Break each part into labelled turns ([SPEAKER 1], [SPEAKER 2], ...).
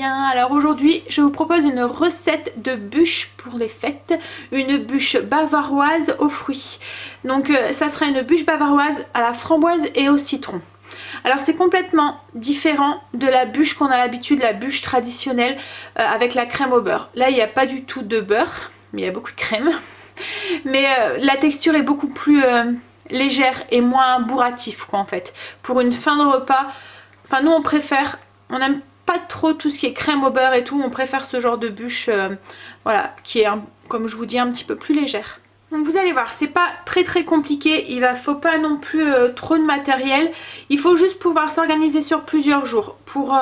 [SPEAKER 1] bien. Alors aujourd'hui je vous propose une recette de bûche pour les fêtes, une bûche bavaroise aux fruits. Donc ça sera une bûche bavaroise à la framboise et au citron. Alors c'est complètement différent de la bûche qu'on a l'habitude, la bûche traditionnelle avec la crème au beurre. Là il n'y a pas du tout de beurre, mais il y a beaucoup de crème. Mais la texture est beaucoup plus légère et moins bourratif quoi en fait. Pour une fin de repas, enfin nous on préfère, on n'aime pas trop tout ce qui est crème au beurre et tout, on préfère ce genre de bûche voilà, qui est comme je vous dis un petit peu plus légère. Donc vous allez voir, c'est pas très compliqué, faut pas non plus trop de matériel, il faut juste pouvoir s'organiser sur plusieurs jours pour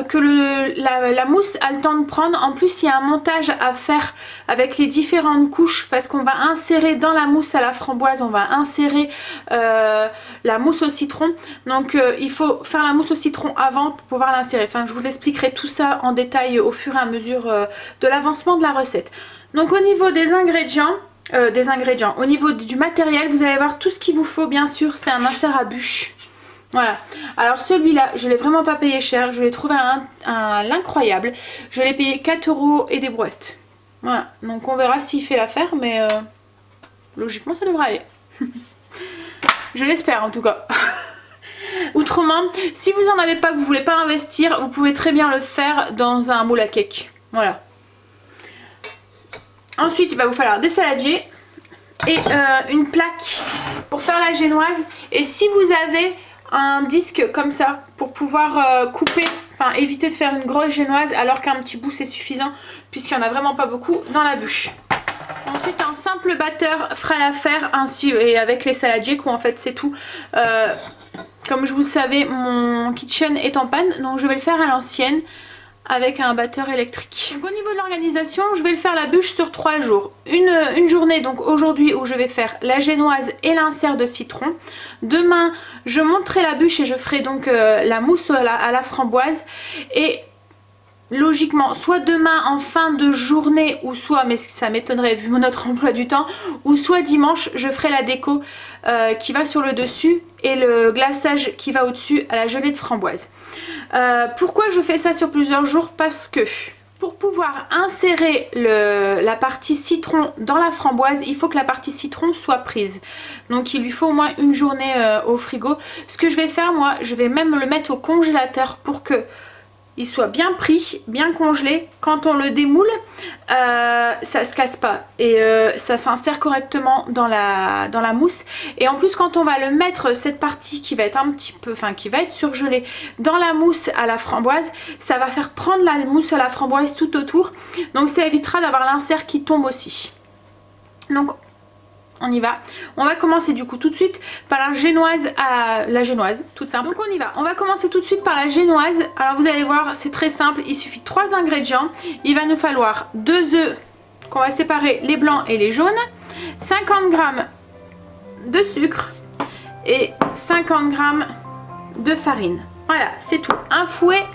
[SPEAKER 1] que la mousse a le temps de prendre. En plus il y a un montage à faire avec les différentes couches parce qu'on va insérer dans la mousse à la framboise, on va insérer la mousse au citron. Donc il faut faire la mousse au citron avant pour pouvoir l'insérer. Enfin je vous expliquerai tout ça en détail au fur et à mesure de l'avancement de la recette. Donc au niveau des ingrédients, au niveau du matériel, vous allez voir tout ce qu'il vous faut bien sûr, c'est un insert à bûche. Voilà, alors celui-là, je l'ai vraiment pas payé cher, je l'ai trouvé à l'incroyable. Je l'ai payé 4 € et des brouettes. Voilà, donc on verra s'il fait l'affaire, mais logiquement ça devrait aller. Je l'espère en tout cas. Autrement, si vous en avez pas, que vous voulez pas investir, vous pouvez très bien le faire dans un moule à cake. Voilà. Ensuite, il va vous falloir des saladiers et une plaque pour faire la génoise. Et si vous avez un disque comme ça pour pouvoir couper, enfin éviter de faire une grosse génoise alors qu'un petit bout c'est suffisant puisqu'il n'y en a vraiment pas beaucoup dans la bûche. Ensuite un simple batteur fera l'affaire ainsi et avec les saladiers quoi en fait c'est tout. Comme je vous le savais mon kitchen est en panne donc je vais le faire à l'ancienne avec un batteur électrique. Donc au niveau de l'organisation, je vais le faire la bûche sur 3 jours. Une journée donc aujourd'hui où je vais faire la génoise et l'insert de citron. Demain, je monterai la bûche et je ferai donc la mousse à la framboise. Et logiquement, soit demain en fin de journée ou soit, mais ça m'étonnerait vu notre emploi du temps, ou soit dimanche, je ferai la déco qui va sur le dessus et le glaçage qui va au-dessus à la gelée de framboise. Pourquoi je fais ça sur plusieurs jours? Parce que pour pouvoir insérer la partie citron dans la framboise, il faut que la partie citron soit prise. Donc il lui faut au moins une journée au frigo. Ce que je vais faire moi, je vais même le mettre au congélateur pour que il soit bien pris, bien congelé. Quand on le démoule, ça se casse pas et ça s'insère correctement dans la mousse. Et en plus quand on va le mettre, cette partie qui va être un petit peu, enfin qui va être surgelée dans la mousse à la framboise, ça va faire prendre la mousse à la framboise tout autour. Donc ça évitera d'avoir l'insert qui tombe aussi. Donc on y va. On va commencer du coup tout de suite par la génoise, toute simple. Donc on y va. On va commencer tout de suite par la génoise. Alors vous allez voir, c'est très simple. Il suffit de 3 ingrédients. Il va nous falloir 2 œufs qu'on va séparer les blancs et les jaunes, 50 g de sucre et 50 g de farine. Voilà, c'est tout. Un fouet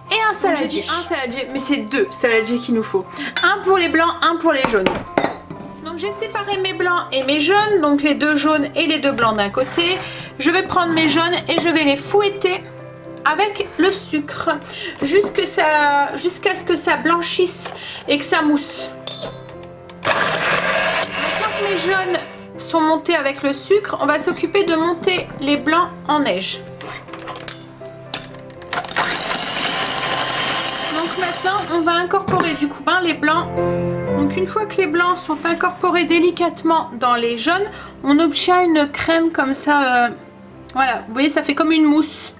[SPEAKER 1] et un saladier. Un saladier, mais c'est 2 saladiers qu'il nous faut. Un pour les blancs, un pour les jaunes. Donc j'ai séparé mes blancs et mes jaunes, donc les 2 jaunes et les 2 blancs d'un côté. Je vais prendre mes jaunes et je vais les fouetter avec le sucre jusqu'à ce que ça blanchisse et que ça mousse. Maintenant que mes jaunes sont montés avec le sucre, on va s'occuper de monter les blancs en neige. Donc maintenant on va incorporer du coup les blancs. Donc une fois que les blancs sont incorporés délicatement dans les jaunes, on obtient une crème comme ça. Voilà, vous voyez ça fait comme une mousse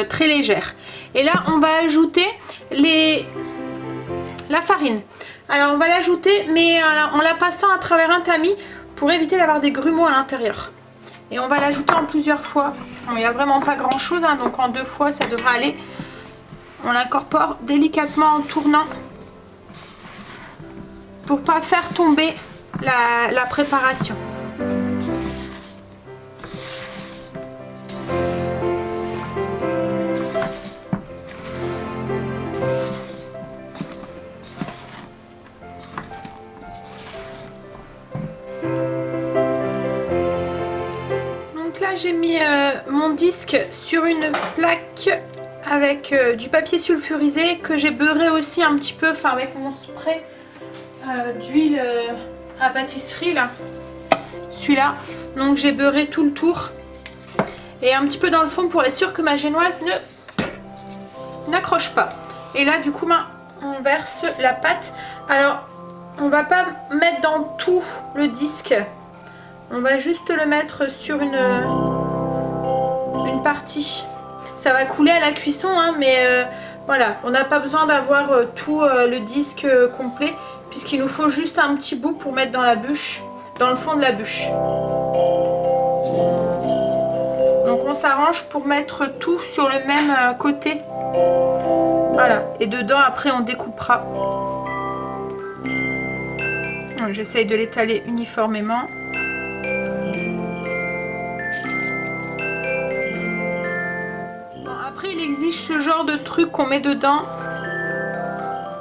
[SPEAKER 1] très légère. Et là on va ajouter la farine. Alors on va l'ajouter mais en la passant à travers un tamis pour éviter d'avoir des grumeaux à l'intérieur. Et on va l'ajouter en plusieurs fois. Bon, il n'y a vraiment pas grand chose hein, donc en 2 fois ça devrait aller. On l'incorpore délicatement en tournant pour pas faire tomber la préparation. Donc là j'ai mis mon disque sur une plaque avec du papier sulfurisé que j'ai beurré aussi un petit peu, enfin avec mon spray d'huile à pâtisserie là, celui-là. Donc j'ai beurré tout le tour et un petit peu dans le fond pour être sûr que ma génoise n'accroche pas. Et là du coup on verse la pâte. Alors on va pas mettre dans tout le disque, on va juste le mettre sur une partie. Ça va couler à la cuisson hein, mais voilà, on n'a pas besoin d'avoir tout le disque complet puisqu'il nous faut juste un petit bout pour mettre dans la bûche, dans le fond de la bûche. Donc on s'arrange pour mettre tout sur le même côté. Voilà, et dedans après on découpera. J'essaye de l'étaler uniformément. Bon, après il existe ce genre de truc qu'on met dedans.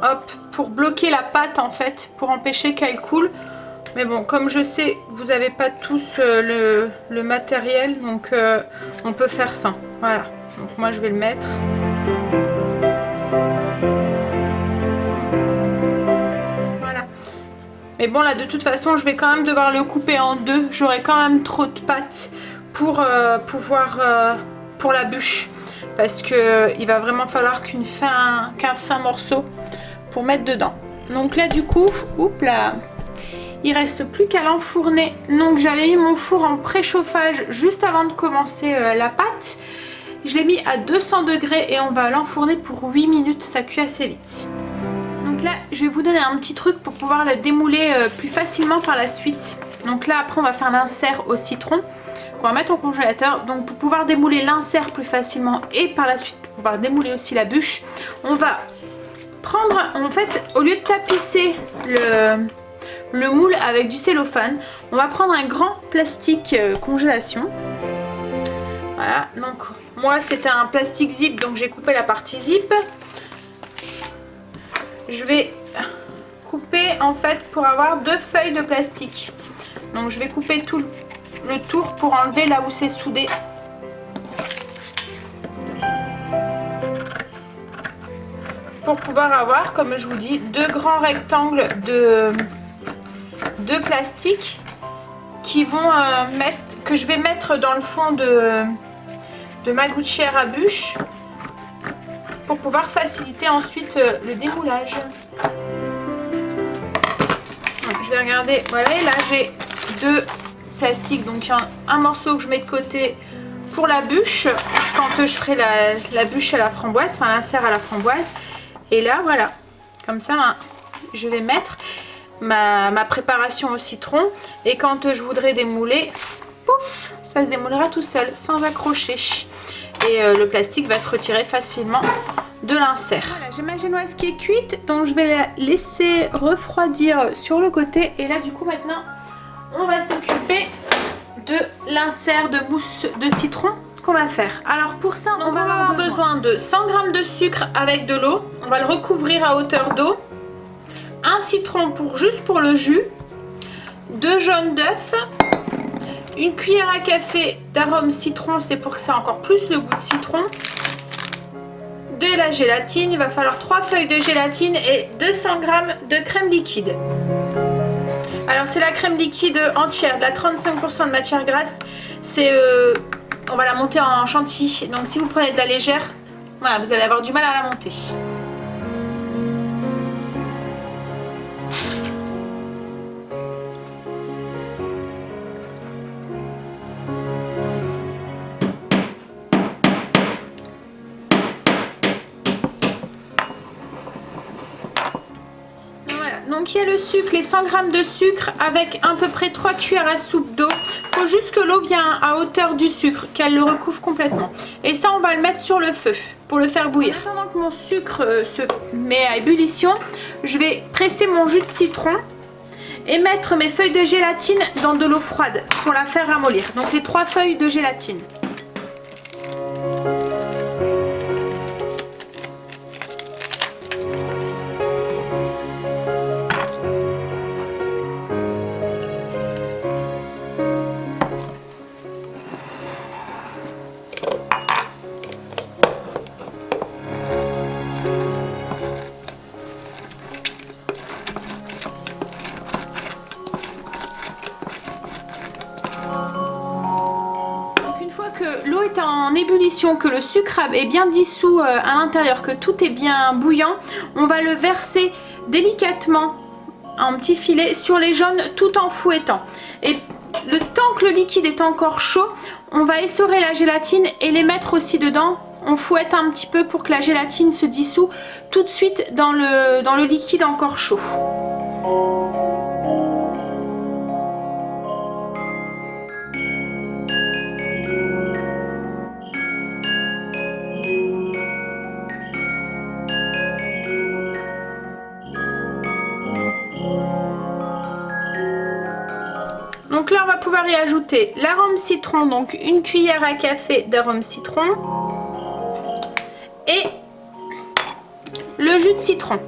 [SPEAKER 1] Hop, pour bloquer la pâte en fait, pour empêcher qu'elle coule. Mais bon, comme je sais, vous n'avez pas tous le matériel, donc on peut faire ça. Voilà, donc moi je vais le mettre. Voilà. Mais bon, là de toute façon, je vais quand même devoir le couper en deux. J'aurai quand même trop de pâte pour pouvoir pour la bûche. Parce que il va vraiment falloir qu'un fin morceau pour mettre dedans. Donc là du coup, oups là, il reste plus qu'à l'enfourner. Donc j'avais mis mon four en préchauffage juste avant de commencer la pâte. Je l'ai mis à 200 degrés et on va l'enfourner pour 8 minutes, ça cuit assez vite. Donc là je vais vous donner un petit truc pour pouvoir le démouler plus facilement par la suite. Donc là après on va faire l'insert au citron qu'on va mettre au congélateur. Donc pour pouvoir démouler l'insert plus facilement et par la suite pour pouvoir démouler aussi la bûche, on va prendre, en fait, au lieu de tapisser le moule avec du cellophane, on va prendre un grand plastique congélation. Voilà, donc moi c'était un plastique zip, donc j'ai coupé la partie zip. Je vais couper en fait pour avoir 2 feuilles de plastique. Donc je vais couper tout le tour pour enlever là où c'est soudé. Pour pouvoir avoir, comme je vous dis, 2 grands rectangles de plastique qui vont que je vais mettre dans le fond de ma gouttière à bûche pour pouvoir faciliter ensuite le démoulage. Donc, je vais regarder, voilà, et là j'ai 2 plastiques, donc il y a un morceau que je mets de côté pour la bûche quand je ferai la bûche à la framboise, enfin l'insert à la framboise. Et là voilà, comme ça je vais mettre ma préparation au citron et quand je voudrais démouler, pouf, ça se démoulera tout seul sans accrocher et le plastique va se retirer facilement de l'insert. Voilà, j'ai ma génoise qui est cuite, donc je vais la laisser refroidir sur le côté et là du coup maintenant on va s'occuper de l'insert de mousse de citron qu'on va faire. Alors pour ça on va avoir besoin de 100 g de sucre avec de l'eau, on va le recouvrir à hauteur d'eau, un citron juste pour le jus, 2 jaunes d'œufs, une cuillère à café d'arôme citron, c'est pour que ça ait encore plus le goût de citron, de la gélatine, il va falloir 3 feuilles de gélatine et 200 g de crème liquide. Alors c'est la crème liquide entière, de la 35% de matière grasse, c'est on va la monter en chantilly, donc si vous prenez de la légère, voilà, vous allez avoir du mal à la monter. Donc il y a le sucre, les 100 g de sucre avec à peu près 3 cuillères à soupe d'eau. Il faut juste que l'eau vienne à hauteur du sucre, qu'elle le recouvre complètement. Et ça on va le mettre sur le feu pour le faire bouillir. Pendant que mon sucre se met à ébullition, je vais presser mon jus de citron et mettre mes feuilles de gélatine dans de l'eau froide pour la faire ramollir. Donc les 3 feuilles de gélatine. ébullition, que le sucre est bien dissous à l'intérieur, que tout est bien bouillant, on va le verser délicatement en petits filets sur les jaunes tout en fouettant. Et le temps que le liquide est encore chaud, on va essorer la gélatine et les mettre aussi dedans. On fouette un petit peu pour que la gélatine se dissout tout de suite dans le liquide encore chaud. Donc là on va pouvoir y ajouter l'arôme citron, donc une cuillère à café d'arôme citron et le jus de citron.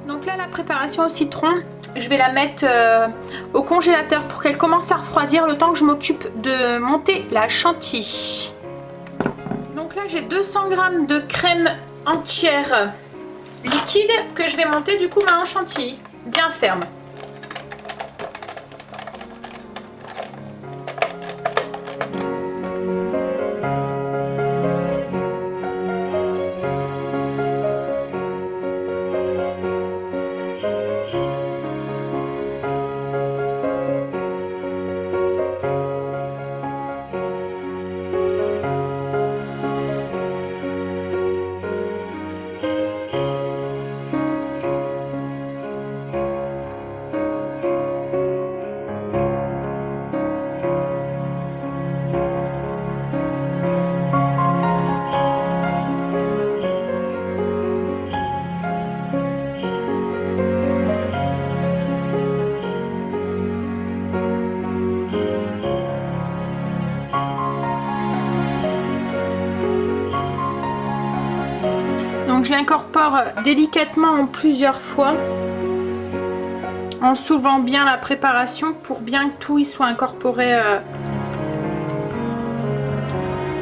[SPEAKER 1] Donc là la préparation au citron, je vais la mettre au congélateur pour qu'elle commence à refroidir le temps que je m'occupe de monter la chantilly. Donc là j'ai 200 g de crème entière liquide que je vais monter du coup en chantilly, bien ferme. Donc je l'incorpore délicatement en plusieurs fois en soulevant bien la préparation pour bien que tout y soit incorporé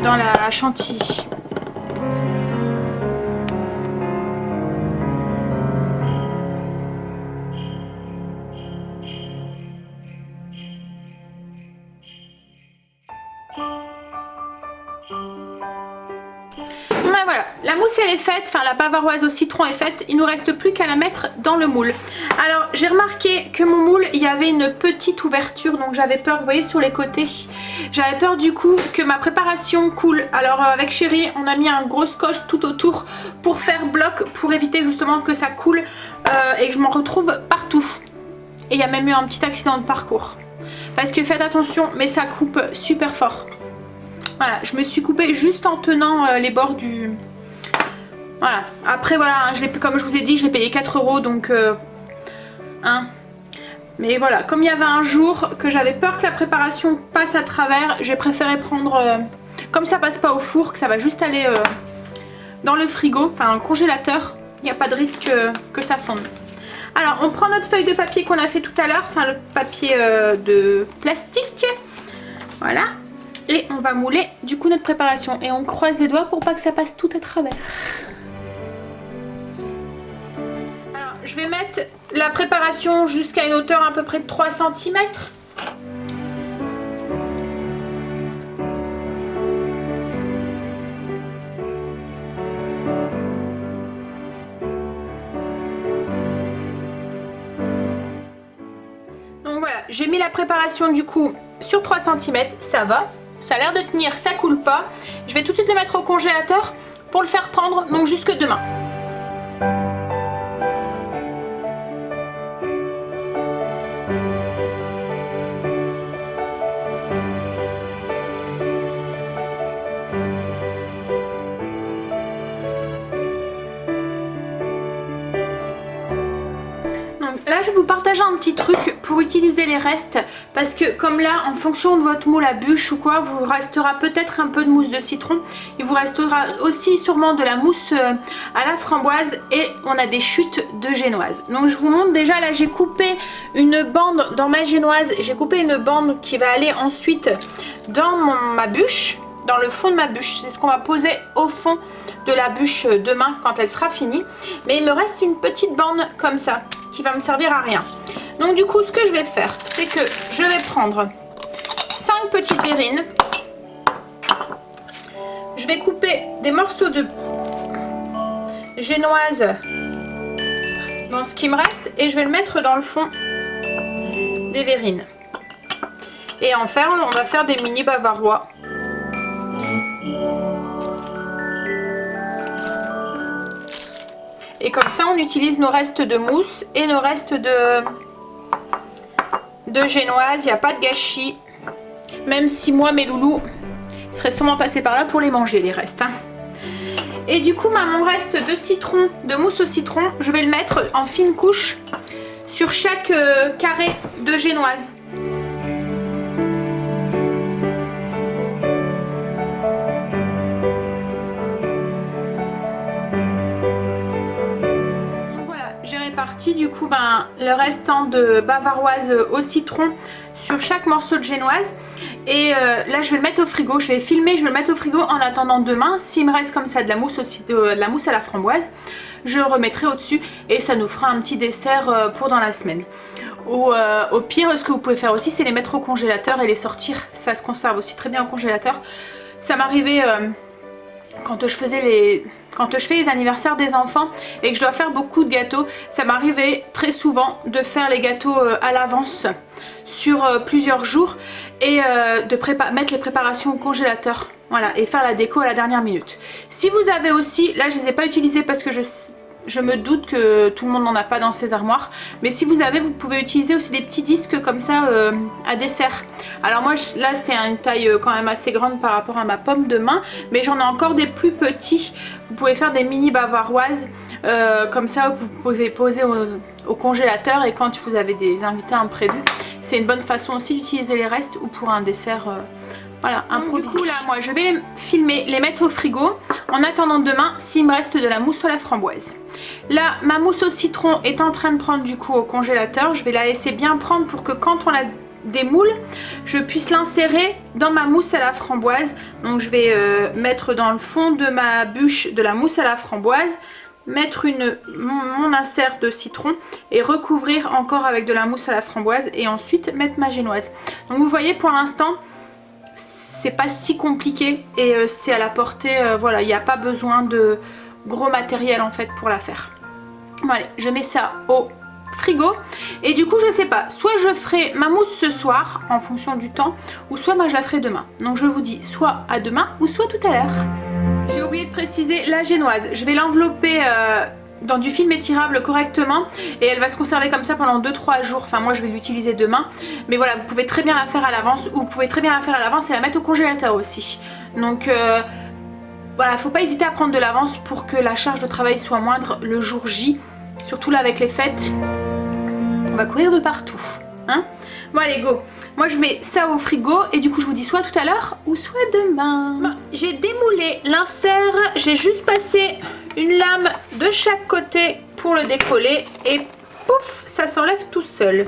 [SPEAKER 1] dans la chantilly. Voilà, la mousse elle est faite, enfin la bavaroise au citron est faite, il nous reste plus qu'à la mettre dans le moule. Alors j'ai remarqué que mon moule, il y avait une petite ouverture, donc j'avais peur, vous voyez sur les côtés, j'avais peur du coup que ma préparation coule. Alors avec Chérie, on a mis un gros scotch tout autour pour faire bloc, pour éviter justement que ça coule et que je m'en retrouve partout. Et il y a même eu un petit accident de parcours. Parce que faites attention, mais ça coupe super fort. Voilà, je me suis coupée juste en tenant les bords du... Voilà, après voilà, hein, comme je vous ai dit, je l'ai payé 4 € donc... hein. Mais voilà, comme il y avait un jour que j'avais peur que la préparation passe à travers, j'ai préféré prendre... comme ça passe pas au four, que ça va juste aller dans le frigo, enfin dans le congélateur, il n'y a pas de risque que ça fonde. Alors on prend notre feuille de papier qu'on a fait tout à l'heure, enfin le papier de plastique, voilà. Et on va mouler du coup notre préparation. Et on croise les doigts pour pas que ça passe tout à travers. Alors je vais mettre la préparation jusqu'à une hauteur à peu près de 3 cm. Donc voilà, j'ai mis la préparation du coup sur 3 cm, ça va. Ça a l'air de tenir, ça coule pas. Je vais tout de suite le mettre au congélateur pour le faire prendre, donc jusque demain. Donc là je vais vous partager un petit truc pour utiliser les restes, parce que comme là, en fonction de votre moule à bûche ou quoi, vous restera peut-être un peu de mousse de citron, il vous restera aussi sûrement de la mousse à la framboise, et on a des chutes de génoise. Donc je vous montre déjà, là j'ai coupé une bande dans ma génoise, j'ai coupé une bande qui va aller ensuite dans ma bûche, dans le fond de ma bûche. C'est ce qu'on va poser au fond de la bûche demain quand elle sera finie. Mais il me reste une petite bande comme ça qui va me servir à rien. Donc du coup, ce que je vais faire, c'est que je vais prendre 5 petites verrines. Je vais couper des morceaux de génoise dans ce qui me reste et je vais le mettre dans le fond des verrines. Et on va faire des mini bavarois. Et comme ça, on utilise nos restes de mousse et nos restes de génoise. Il n'y a pas de gâchis. Même si moi, mes loulous seraient sûrement passés par là pour les manger, les restes. Hein. Et du coup, mon reste de citron, de mousse au citron, je vais le mettre en fine couche sur chaque carré de génoise. Du coup le restant de bavaroise au citron sur chaque morceau de génoise, et là je vais le mettre au frigo, je vais filmer, je vais le mettre au frigo en attendant demain. S'il me reste comme ça de la mousse à la framboise, je le remettrai au dessus et ça nous fera un petit dessert pour dans la semaine. Au pire, ce que vous pouvez faire aussi, c'est les mettre au congélateur et les sortir, ça se conserve aussi très bien au congélateur. Ça m'arrivait quand je fais les anniversaires des enfants et que je dois faire beaucoup de gâteaux, ça m'arrivait très souvent de faire les gâteaux à l'avance sur plusieurs jours et de mettre les préparations au congélateur, voilà, et faire la déco à la dernière minute. Si vous avez aussi, là je les ai pas utilisés parce que je me doute que tout le monde n'en a pas dans ses armoires, mais si vous avez, vous pouvez utiliser aussi des petits disques comme ça à dessert. Alors moi là c'est une taille quand même assez grande par rapport à ma pomme de main, mais j'en ai encore des plus petits. Vous pouvez faire des mini bavaroises comme ça que vous pouvez poser au congélateur, et quand vous avez des invités imprévus, c'est une bonne façon aussi d'utiliser les restes ou pour un dessert voilà, improvisé. Du coup là moi je vais les filmer, les mettre au frigo en attendant demain s'il me reste de la mousse à la framboise. Là ma mousse au citron est en train de prendre du coup au congélateur, je vais la laisser bien prendre pour que quand on a des moules, je puisse l'insérer dans ma mousse à la framboise. Donc je vais mettre dans le fond de ma bûche de la mousse à la framboise, mettre mon insert de citron et recouvrir encore avec de la mousse à la framboise, et ensuite mettre ma génoise. Donc vous voyez, pour l'instant c'est pas si compliqué et c'est à la portée, voilà, il n'y a pas besoin de gros matériel en fait pour la faire. Bon allez, je mets ça au frigo, et du coup je sais pas, soit je ferai ma mousse ce soir en fonction du temps, ou soit moi je la ferai demain. Donc je vous dis soit à demain ou soit tout à l'heure. J'ai oublié de préciser la génoise, je vais l'envelopper dans du film étirable correctement, et elle va se conserver comme ça pendant 2-3 jours. Enfin moi je vais l'utiliser demain, mais voilà, vous pouvez très bien la faire à l'avance, ou vous pouvez très bien la faire à l'avance et la mettre au congélateur aussi. Donc voilà, faut pas hésiter à prendre de l'avance pour que la charge de travail soit moindre le jour J, surtout là avec les fêtes, on va courir de partout, hein. Bon allez go, moi je mets ça au frigo, et du coup je vous dis soit tout à l'heure ou soit demain. Bon, j'ai démoulé l'insert, j'ai juste passé une lame de chaque côté pour le décoller, et pouf, ça s'enlève tout seul.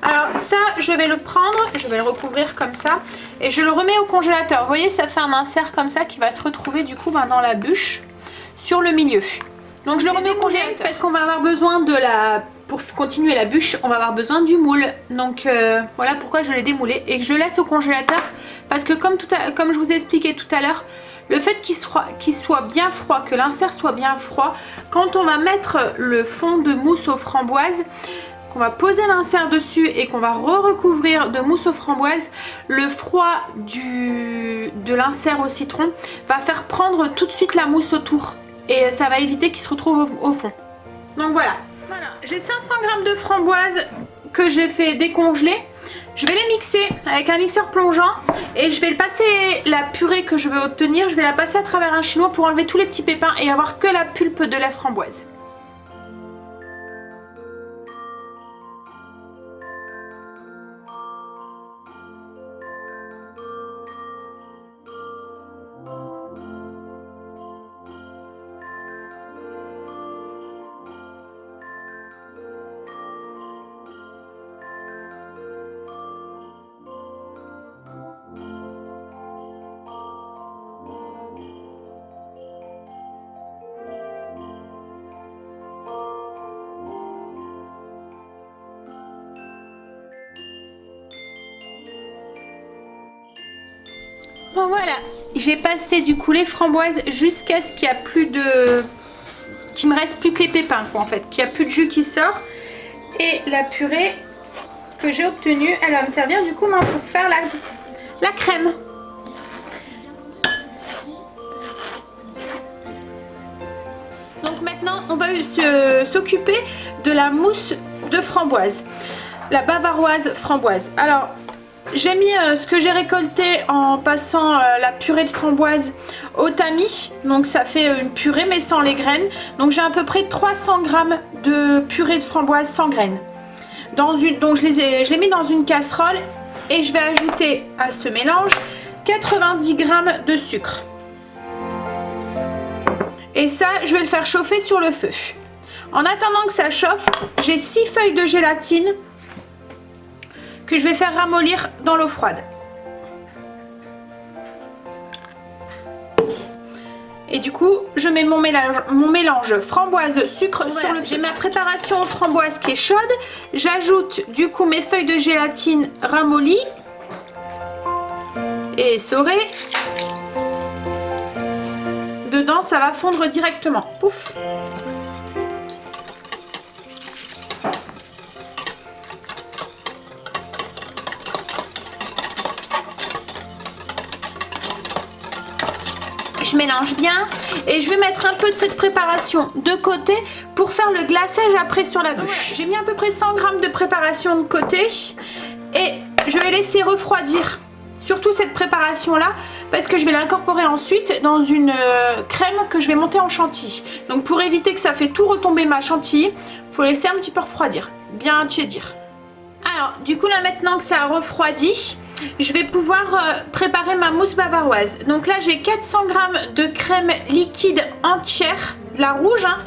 [SPEAKER 1] Alors ça je vais le prendre, je vais le recouvrir comme ça et je le remets au congélateur. Vous voyez, ça fait un insert comme ça qui va se retrouver du coup dans la bûche sur le milieu. Donc je le remets au congélateur parce qu'on va avoir besoin de pour continuer la bûche, on va avoir besoin du moule. Donc voilà pourquoi je l'ai démoulé et que je le laisse au congélateur, parce que comme je vous ai expliqué tout à l'heure, le fait qu'il soit bien froid, que l'insert soit bien froid, quand on va mettre le fond de mousse aux framboises, qu'on va poser l'insert dessus et qu'on va recouvrir de mousse aux framboises, le froid de l'insert au citron va faire prendre tout de suite la mousse autour, et ça va éviter qu'il se retrouve au fond. Donc voilà. Voilà, j'ai 500 g de framboises que j'ai fait décongeler. Je vais les mixer avec un mixeur plongeant, et je vais le passer, la purée que je veux obtenir, je vais la passer à travers un chinois pour enlever tous les petits pépins et avoir que la pulpe de la framboise. Bon voilà, j'ai passé du coup les framboises jusqu'à ce qu'il n'y a plus de... qu'il me reste plus que les pépins quoi en fait, qu'il n'y a plus de jus qui sort. Et la purée que j'ai obtenue, elle va me servir du coup pour faire la crème. Donc maintenant on va s'occuper de la mousse de framboise, la bavaroise framboise. Alors j'ai mis ce que j'ai récolté en passant la purée de framboise au tamis. Donc ça fait une purée mais sans les graines. Donc j'ai à peu près 300 g de purée de framboise sans graines. Donc je l'ai mis dans une casserole et je vais ajouter à ce mélange 90 g de sucre. Et ça, je vais le faire chauffer sur le feu. En attendant que ça chauffe, j'ai 6 feuilles de gélatine que je vais faire ramollir dans l'eau froide. Et du coup, je mets mon mélange framboise sucre sur le feu. J'ai ma préparation aux framboises qui est chaude. J'ajoute du coup mes feuilles de gélatine ramollies et essorées. Dedans, ça va fondre directement. Pouf! Je mélange bien et je vais mettre un peu de cette préparation de côté pour faire le glaçage après sur la bûche. Voilà, j'ai mis à peu près 100 g de préparation de côté et je vais laisser refroidir surtout cette préparation là parce que je vais l'incorporer ensuite dans une crème que je vais monter en chantilly. Donc pour éviter que ça fait tout retomber ma chantilly, il faut laisser un petit peu refroidir, bien tiédir. Alors du coup là maintenant que ça a refroidi, je vais pouvoir préparer ma mousse bavaroise. Donc là j'ai 400 g de crème liquide entière, de la rouge hein,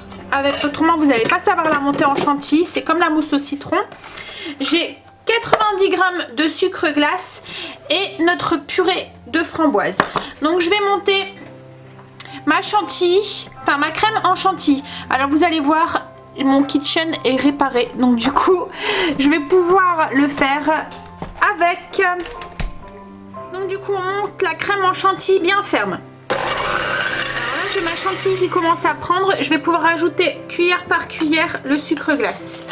[SPEAKER 1] autrement vous n'allez pas savoir la monter en chantilly, c'est comme la mousse au citron. J'ai 90 g de sucre glace et notre purée de framboise. Donc je vais monter ma chantilly, enfin ma crème en chantilly. Alors vous allez voir, mon kitchen est réparé, donc du coup je vais pouvoir le faire avec. Donc du coup on monte la crème en chantilly bien ferme. Alors là j'ai ma chantilly qui commence à prendre, je vais pouvoir ajouter cuillère par cuillère le sucre glace.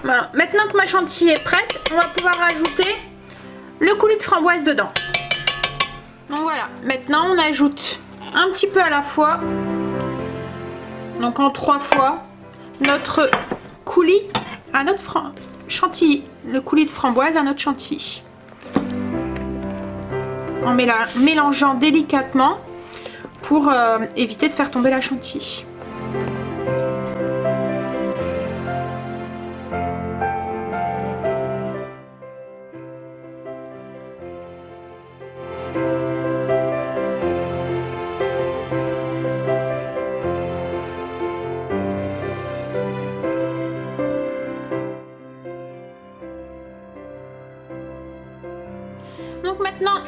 [SPEAKER 1] Voilà. Maintenant que ma chantilly est prête, on va pouvoir ajouter le coulis de framboise dedans. Donc voilà, maintenant on ajoute un petit peu à la fois, donc en 3 fois, notre coulis à notre chantilly, le coulis de framboise à notre chantilly. En mélangeant délicatement pour éviter de faire tomber la chantilly. Donc maintenant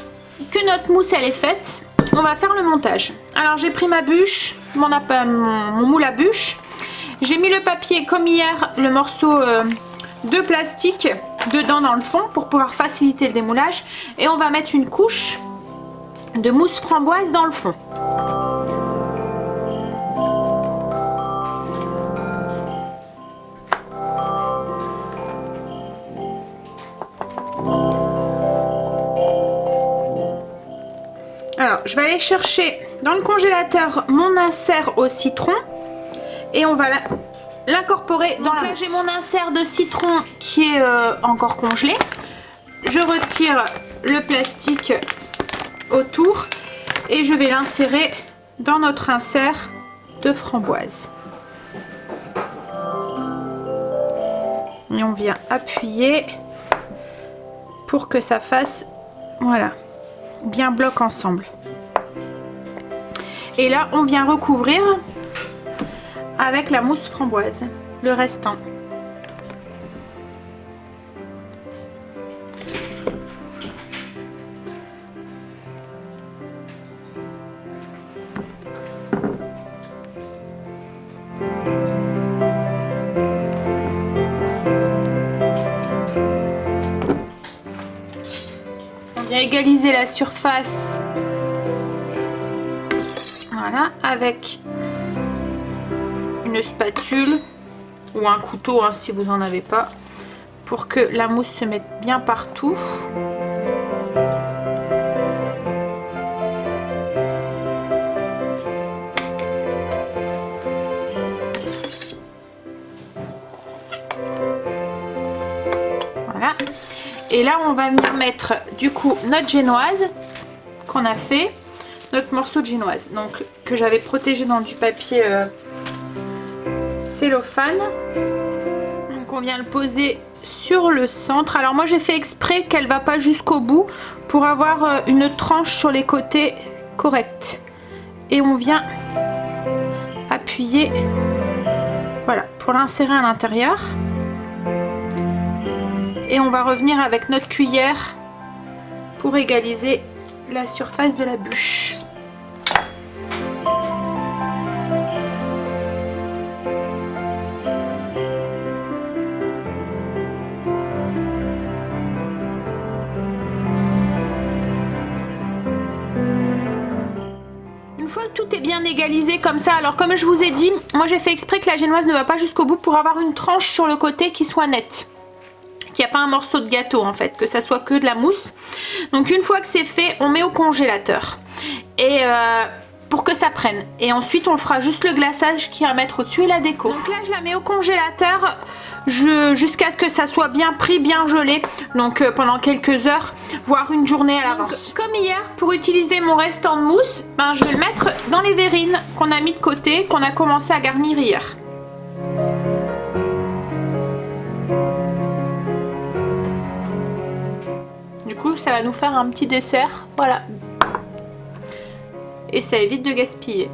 [SPEAKER 1] que notre mousse elle est faite, on va faire le montage. Alors j'ai pris ma bûche, mon moule à bûche. J'ai mis le papier comme hier, le morceau de plastique dedans dans le fond pour pouvoir faciliter le démoulage. Et on va mettre une couche de mousse framboise dans le fond. Alors, je vais aller chercher dans le congélateur mon insert au citron et on va l'incorporer dans la mousse. Là, j'ai mon insert de citron qui est encore congelé. Je retire le plastique autour et je vais l'insérer dans notre insert de framboise. Et on vient appuyer pour que ça fasse, voilà, bien bloc ensemble. Et là, on vient recouvrir avec la mousse framboise, le restant. On vient égaliser la surface. Voilà, avec une spatule ou un couteau hein, si vous n'en avez pas, pour que la mousse se mette bien partout. Voilà. Et là, on va venir mettre du coup notre génoise qu'on a fait. Notre morceau de génoise, donc que j'avais protégé dans du papier cellophane. Donc on vient le poser sur le centre. Alors moi j'ai fait exprès qu'elle va pas jusqu'au bout pour avoir une tranche sur les côtés correcte. Et on vient appuyer, voilà, pour l'insérer à l'intérieur. Et on va revenir avec notre cuillère pour égaliser la surface de la bûche. Une fois que tout est bien égalisé comme ça, alors comme je vous ai dit, moi j'ai fait exprès que la génoise ne va pas jusqu'au bout pour avoir une tranche sur le côté qui soit nette. Qu'il n'y a pas un morceau de gâteau en fait, que ça soit que de la mousse. Donc une fois que c'est fait, on met au congélateur et pour que ça prenne. Et ensuite on fera juste le glaçage qui est à mettre au-dessus et la déco. Donc là je la mets au congélateur jusqu'à ce que ça soit bien pris, bien gelé. Donc pendant quelques heures, voire une journée à l'avance. Comme hier, pour utiliser mon restant de mousse, ben, je vais le mettre dans les verrines qu'on a mis de côté, qu'on a commencé à garnir hier. Du coup, ça va nous faire un petit dessert, voilà. Et ça évite de gaspiller.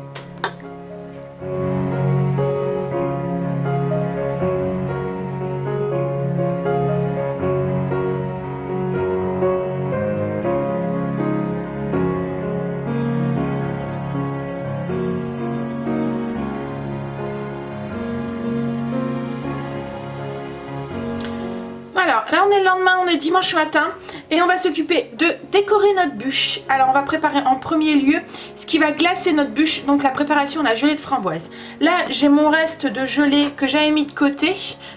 [SPEAKER 1] Voilà, là on est le lendemain, on est dimanche matin et on va s'occuper de décorer notre bûche. Alors on va préparer en premier lieu ce qui va glacer notre bûche, donc la préparation de la gelée de framboise. Là j'ai mon reste de gelée que j'avais mis de côté,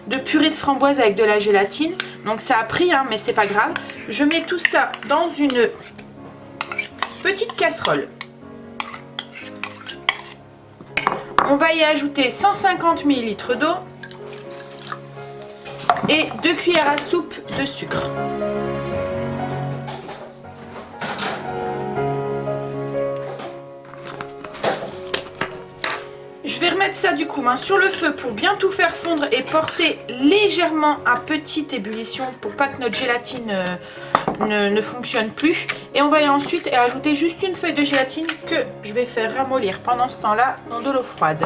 [SPEAKER 1] de purée de framboise avec de la gélatine. Donc ça a pris hein, mais c'est pas grave. Je mets tout ça dans une petite casserole. On va y ajouter 150 ml d'eau et 2 cuillères à soupe de sucre. Je vais remettre ça du coup sur le feu pour bien tout faire fondre et porter légèrement à petite ébullition pour pas que notre gélatine ne fonctionne plus. Et on va y ensuite ajouter juste une feuille de gélatine que je vais faire ramollir pendant ce temps-là dans de l'eau froide.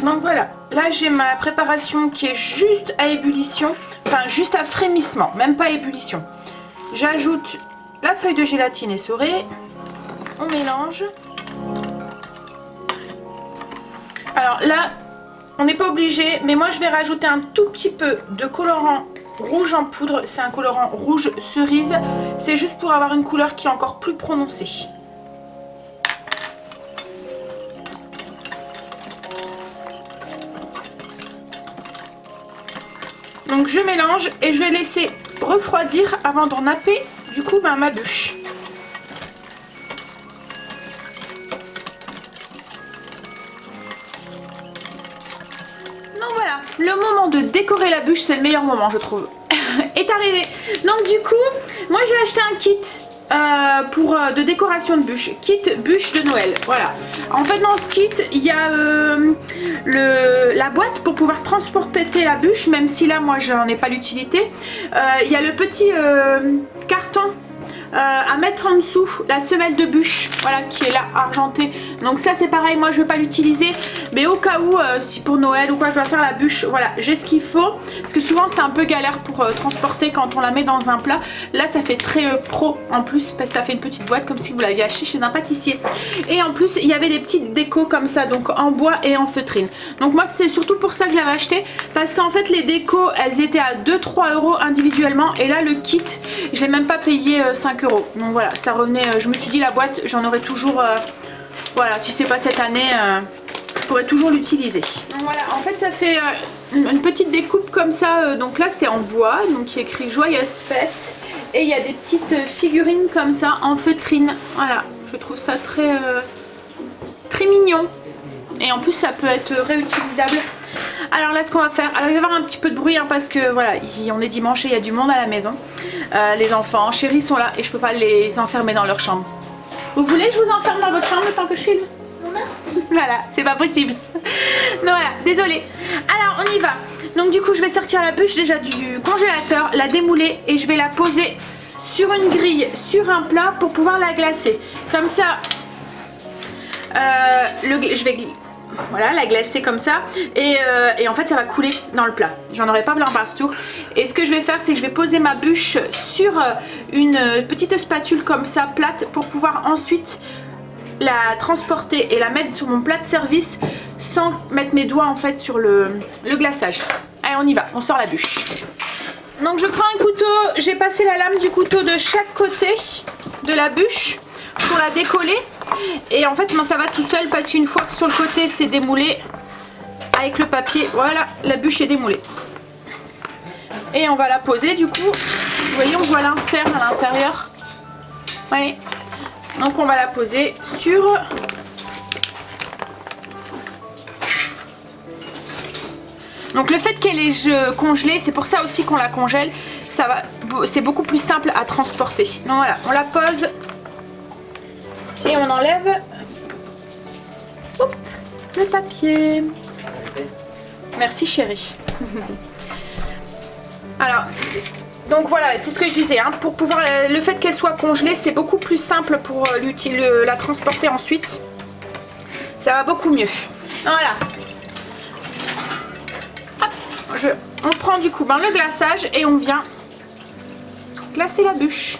[SPEAKER 1] Donc voilà, là j'ai ma préparation qui est juste à ébullition, enfin juste à frémissement, même pas à ébullition. J'ajoute la feuille de gélatine essorée, on mélange. Alors là, on n'est pas obligé, mais moi je vais rajouter un tout petit peu de colorant rouge en poudre, c'est un colorant rouge cerise, c'est juste pour avoir une couleur qui est encore plus prononcée. Donc je mélange et je vais laisser refroidir avant d'en napper du coup ma bûche. Donc voilà, le moment de décorer la bûche, c'est le meilleur moment je trouve, est arrivé. Donc du coup, moi j'ai acheté un kit de décoration de bûche, kit bûche de Noël. Voilà. En fait dans ce kit il y a la boîte pour pouvoir transporter la bûche, même si là moi j'en ai pas l'utilité. Il y a le petit carton à mettre en dessous, la semelle de bûche, voilà, qui est là argentée. Donc ça c'est pareil, moi je vais pas l'utiliser, mais au cas où si pour Noël ou quoi je dois faire la bûche, voilà, j'ai ce qu'il faut, parce que souvent c'est un peu galère pour transporter quand on la met dans un plat. Là ça fait très pro en plus, parce que ça fait une petite boîte comme si vous l'aviez acheté chez un pâtissier. Et en plus il y avait des petites décos comme ça, donc en bois et en feutrine. Donc moi c'est surtout pour ça que je l'avais acheté, parce qu'en fait les décos elles étaient à 2-3 € individuellement, et là le kit je l'ai même pas payé 5 €. Donc voilà, ça revenait, je me suis dit la boîte j'en aurais toujours, voilà, si c'est pas cette année, je pourrais toujours l'utiliser. Donc voilà, en fait ça fait une petite découpe comme ça, donc là c'est en bois, donc il y a écrit joyeuse fête, et il y a des petites figurines comme ça en feutrine. Voilà, je trouve ça très, très mignon, et en plus ça peut être réutilisable. Alors là ce qu'on va faire, alors il va y avoir un petit peu de bruit hein, parce que voilà, on est dimanche et il y a du monde à la maison. Les enfants, chéris sont là et je peux pas les enfermer dans leur chambre. Vous voulez que je vous enferme dans votre chambre le temps que je filme?
[SPEAKER 2] Non merci.
[SPEAKER 1] Voilà, c'est pas possible. Non voilà, désolée. Alors on y va. Donc du coup je vais sortir la bûche déjà du congélateur, la démouler et je vais la poser sur une grille, sur un plat pour pouvoir la glacer. Comme ça, je vais voilà, la glacer comme ça, et en fait ça va couler dans le plat, j'en aurai pas plein partout. Et ce que je vais faire c'est que je vais poser ma bûche sur une petite spatule comme ça plate, pour pouvoir ensuite la transporter et la mettre sur mon plat de service sans mettre mes doigts en fait sur le glaçage. Allez on y va, on sort la bûche. Donc je prends un couteau, j'ai passé la lame du couteau de chaque côté de la bûche pour la décoller. Et en fait ça va tout seul, parce qu'une fois que sur le côté c'est démoulé avec le papier, voilà, la bûche est démoulée. Et on va la poser du coup, vous voyez on voit l'insert à l'intérieur. Allez, donc on va la poser sur donc le fait qu'elle est congelée, c'est pour ça aussi qu'on la congèle, ça va, c'est beaucoup plus simple à transporter. Donc voilà, on la pose et on enlève le papier. Merci chérie. Alors donc voilà, c'est ce que je disais hein, pour pouvoir, le fait qu'elle soit congelée c'est beaucoup plus simple pour la transporter ensuite, ça va beaucoup mieux. Voilà, hop, on prend du coup le glaçage et on vient glacer la bûche.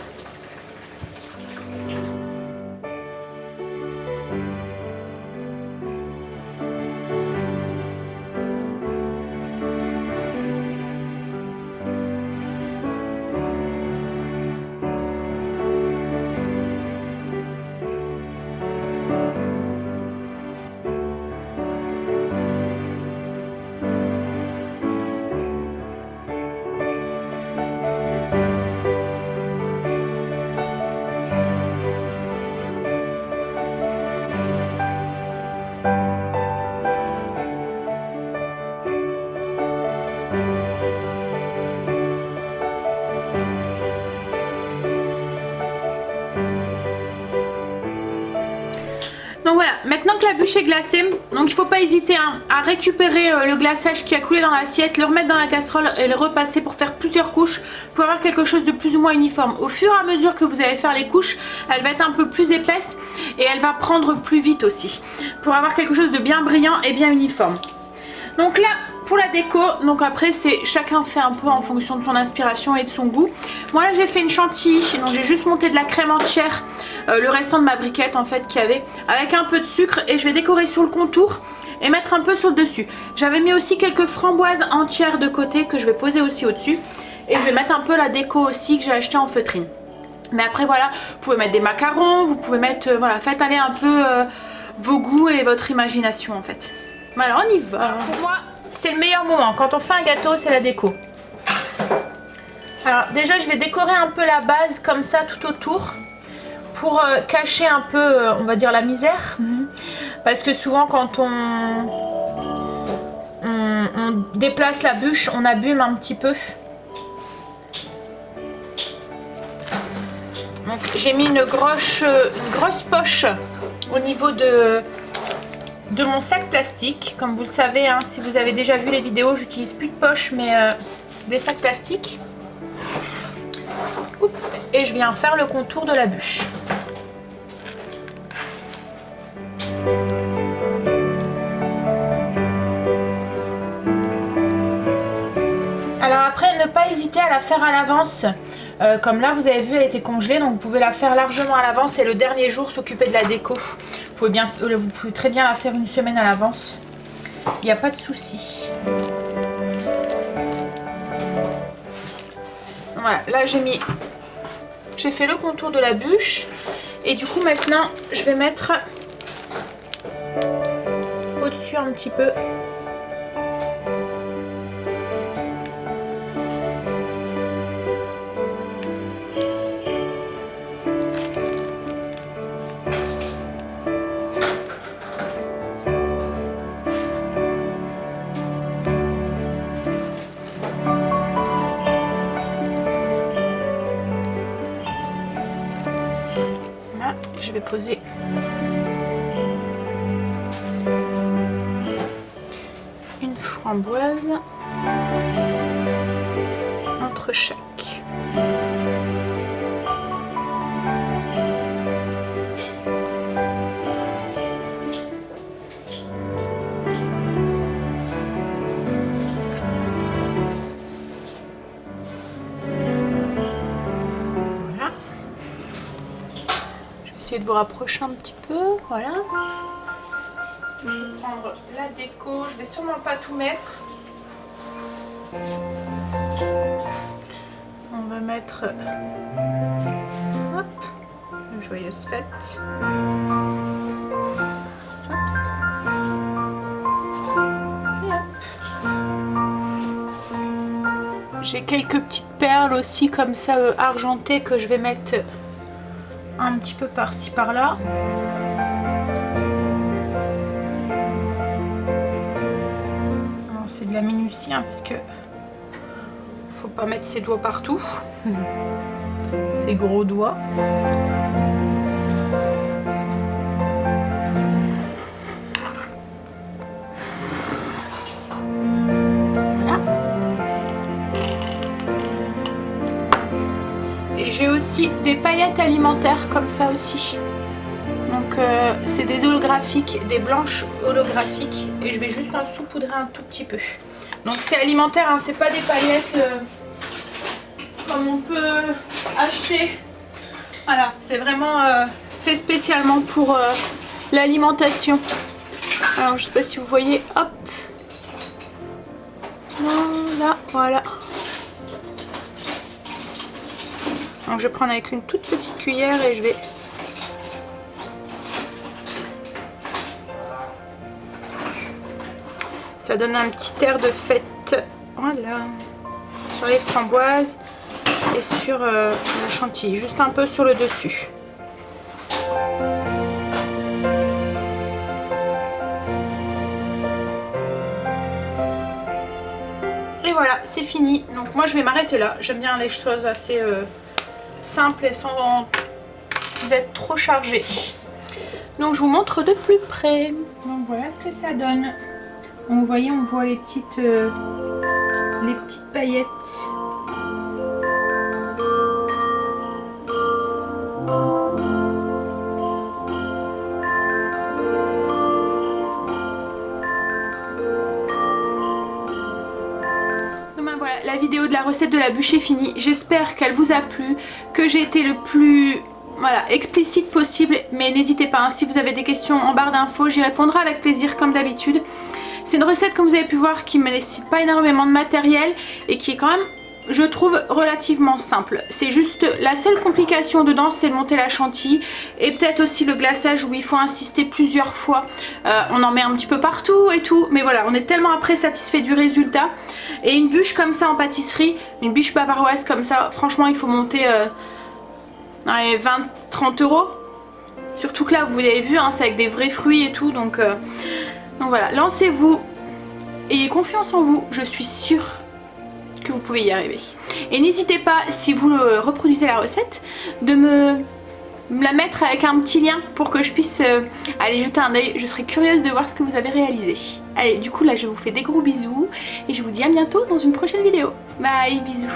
[SPEAKER 1] Donc voilà, maintenant que la bûche est glacée, donc il ne faut pas hésiter hein, à récupérer le glaçage qui a coulé dans l'assiette, le remettre dans la casserole et le repasser pour faire plusieurs couches, pour avoir quelque chose de plus ou moins uniforme. Au fur et à mesure que vous allez faire les couches, elle va être un peu plus épaisse et elle va prendre plus vite aussi, pour avoir quelque chose de bien brillant et bien uniforme. Donc là, pour la déco, donc après c'est chacun fait un peu en fonction de son inspiration et de son goût. Moi là j'ai fait une chantilly, donc j'ai juste monté de la crème entière, le restant de ma briquette en fait qu'il y avait, avec un peu de sucre, et je vais décorer sur le contour et mettre un peu sur le dessus. J'avais mis aussi quelques framboises entières de côté que je vais poser aussi au dessus, et je vais mettre un peu la déco aussi que j'ai acheté en feutrine. Mais après voilà, vous pouvez mettre des macarons, vous pouvez mettre, voilà, faites aller un peu vos goûts et votre imagination en fait. Alors on y va. Alors, pour moi c'est le meilleur moment, quand on fait un gâteau c'est la déco. Alors déjà je vais décorer un peu la base comme ça tout autour, pour cacher un peu on va dire la misère, parce que souvent quand on déplace la bûche on abîme un petit peu. Donc j'ai mis une grosse poche au niveau de mon sac plastique. Comme vous le savez, hein, si vous avez déjà vu les vidéos, j'utilise plus de poche mais des sacs plastiques. Oups. Et je viens faire le contour de la bûche. Alors après, ne pas hésiter à la faire à l'avance. Comme là, vous avez vu, elle était congelée, donc vous pouvez la faire largement à l'avance et le dernier jour s'occuper de la déco. Vous pouvez très bien la faire une semaine à l'avance. Il n'y a pas de souci. Voilà, là j'ai fait le contour de la bûche. Et du coup, maintenant, je vais mettre au-dessus un petit peu. Je vais poser une framboise entre chaque. De vous rapprocher un petit peu, voilà. Je vais prendre la déco, je vais sûrement pas tout mettre. On va mettre hop, une joyeuse fête. Hop. Et hop. J'ai quelques petites perles aussi comme ça argentées que je vais mettre un petit peu par-ci par-là. C'est de la minutie hein, parce que faut pas mettre ses doigts partout. Ses gros doigts. J'ai aussi des paillettes alimentaires comme ça aussi. Donc c'est des holographiques, des blanches holographiques. Et je vais juste en saupoudrer un tout petit peu. Donc c'est alimentaire, hein, c'est pas des paillettes comme on peut acheter. Voilà, c'est vraiment fait spécialement pour l'alimentation. Alors je sais pas si vous voyez, hop. Voilà, voilà. Donc je vais prendre avec une toute petite cuillère et je vais ça donne un petit air de fête. Voilà. Sur les framboises et sur la chantilly, juste un peu sur le dessus. Et voilà, c'est fini. Donc moi je vais m'arrêter là. J'aime bien les choses assez simple et sans être trop chargé. Donc je vous montre de plus près. Donc voilà ce que ça donne. Donc, vous voyez, on voit les petites paillettes. La vidéo de la recette de la bûche est finie. J'espère qu'elle vous a plu, que j'ai été le plus explicite possible. Mais n'hésitez pas, hein, si vous avez des questions en barre d'infos, j'y répondrai avec plaisir comme d'habitude. C'est une recette, comme vous avez pu voir, qui ne nécessite pas énormément de matériel et qui est quand même, je trouve, relativement simple. C'est juste la seule complication dedans, c'est de monter la chantilly et peut-être aussi le glaçage où il faut insister plusieurs fois. On en met un petit peu partout et tout, mais voilà, on est tellement après satisfait du résultat. Et une bûche comme ça en pâtisserie, une bûche bavaroise comme ça, franchement il faut monter dans les 20-30 €. Surtout que là, vous avez vu, hein, c'est avec des vrais fruits et tout, donc voilà, lancez-vous, ayez confiance en vous, je suis sûre que vous pouvez y arriver. Et n'hésitez pas, si vous reproduisez la recette, de me me la mettre avec un petit lien pour que je puisse aller jeter un œil. Je serais curieuse de voir ce que vous avez réalisé. Allez, du coup là je vous fais des gros bisous et je vous dis à bientôt dans une prochaine vidéo. Bye, bisous.